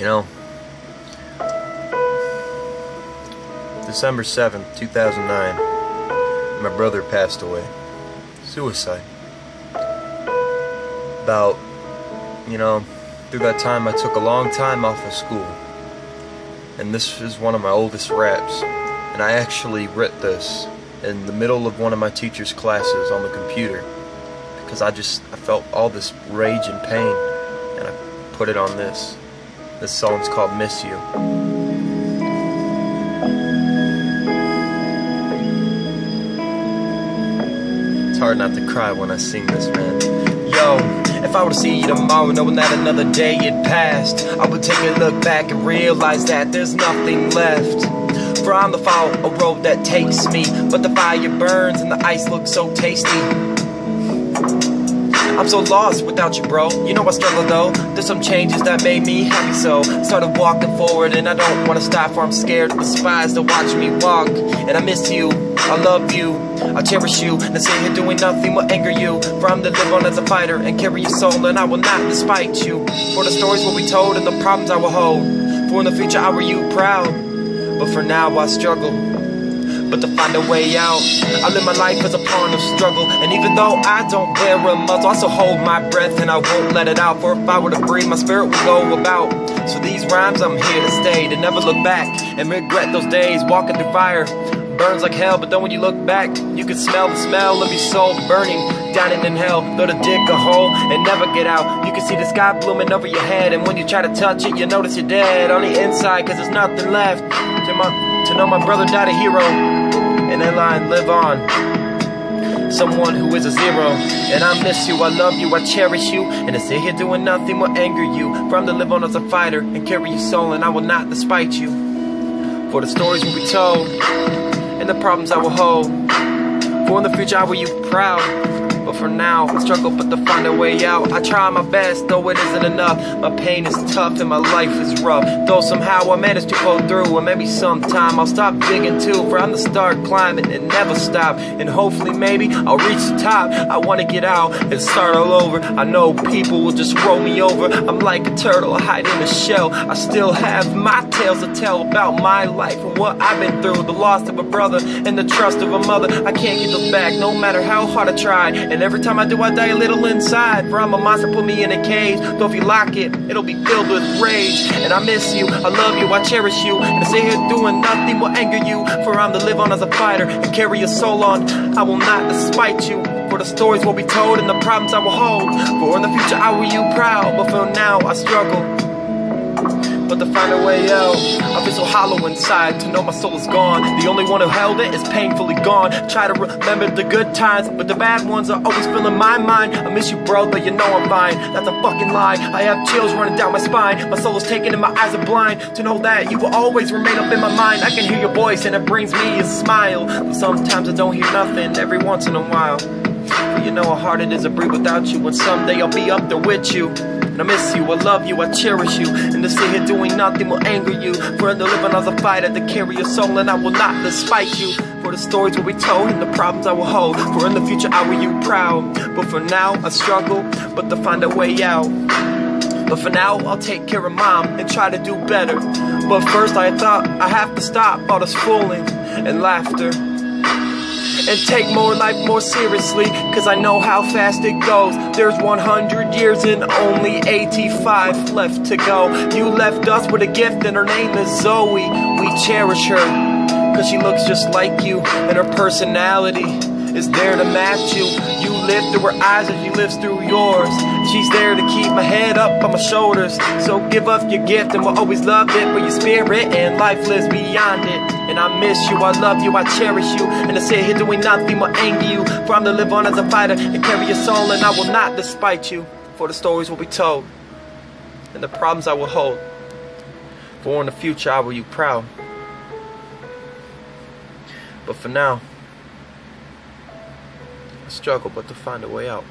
You know, December 7th, 2009, my brother passed away. Suicide. About, through that time I took a long time off of school. And this is one of my oldest raps. And I actually wrote this in the middle of one of my teacher's classes on the computer. Because I felt all this rage and pain. And I put it on this. This song's called Miss You. It's hard not to cry when I sing this, man. Yo, if I were to see you tomorrow knowing that another day had passed, I would take a look back and realize that there's nothing left. For I'm the fall, a road that takes me, but the fire burns and the ice looks so tasty. I'm so lost without you, bro. You know I struggle though. There's some changes that made me happy, so started walking forward, and I don't want to stop, for I'm scared of the spies that watch me walk. And I miss you, I love you, I cherish you, and sit here doing nothing will anger you. For I'm to live on as a fighter and carry your soul, and I will not despite you. For the stories will be told and the problems I will hold. For in the future I were you proud, but for now I struggle. But to find a way out, I live my life as a pawn of struggle. And even though I don't wear a muzzle, I still hold my breath and I won't let it out. For if I were to breathe, my spirit would go about. So these rhymes, I'm here to stay, to never look back and regret those days walking through fire. Burns like hell, but then when you look back, you can smell the smell of your soul burning down in hell. Though to dig a hole and never get out, you can see the sky blooming over your head. And when you try to touch it, you notice you're dead on the inside, cause there's nothing left. To know my brother died a hero, and that line live on. Someone who is a zero. And I miss you, I love you, I cherish you, and to sit here doing nothing will anger you. For I'm to live on as a fighter and carry your soul, and I will not despite you. For the stories will be told and the problems I will hold. For in the future I will you proud. But for now, I struggle but to find a way out. I try my best, though it isn't enough. My pain is tough and my life is rough. Though somehow I managed to pull through. And maybe sometime I'll stop digging too. For I'm to start climbing and never stop. And hopefully maybe I'll reach the top. I want to get out and start all over. I know people will just roll me over. I'm like a turtle, I hide in a shell. I still have my tales to tell about my life and what I've been through. The loss of a brother and the trust of a mother. I can't get those back no matter how hard I try. And every time I do, I die a little inside. For I'm a monster, put me in a cage. Though if you lock it, it'll be filled with rage. And I miss you, I love you, I cherish you, and to sit here doing nothing will anger you. For I'm to live on as a fighter and carry your soul on. I will not despite you. For the stories will be told and the problems I will hold. For in the future I will you proud. But for now I struggle but to find a way out. I feel so hollow inside to know my soul is gone. The only one who held it is painfully gone. Try to remember the good times, but the bad ones are always filling my mind. I miss you, bro, but you know I'm fine. That's a fucking lie. I have chills running down my spine. My soul is taken and my eyes are blind to know that you will always remain up in my mind. I can hear your voice and it brings me a smile. But sometimes I don't hear nothing every once in a while. But you know how hard it is to breathe without you, and someday I'll be up there with you. And I miss you, I love you, I cherish you, and to sit here doing nothing will anger you. For I'm to living as a fighter to carry your soul, and I will not despite you. For the stories will be told and the problems I will hold. For in the future I will you proud. But for now I struggle but to find a way out. But for now I'll take care of mom and try to do better. But first I thought I have to stop all this fooling and laughter and take more life more seriously, cause I know how fast it goes. There's 100 years and only 85 left to go. You left us with a gift and her name is Zoe. We cherish her cause she looks just like you, and her personality is there to match you. You live through her eyes as she lives through yours. She's there to keep my head up on my shoulders. So give up your gift and we'll always love it for your spirit, and life lives beyond it. And I miss you, I love you, I cherish you, and to sit here doing nothing will anger you. For I'm to live on as a fighter and carry your soul, and I will not despite you. For the stories will be told and the problems I will hold. For in the future I will you proud. But for now I struggle but to find a way out.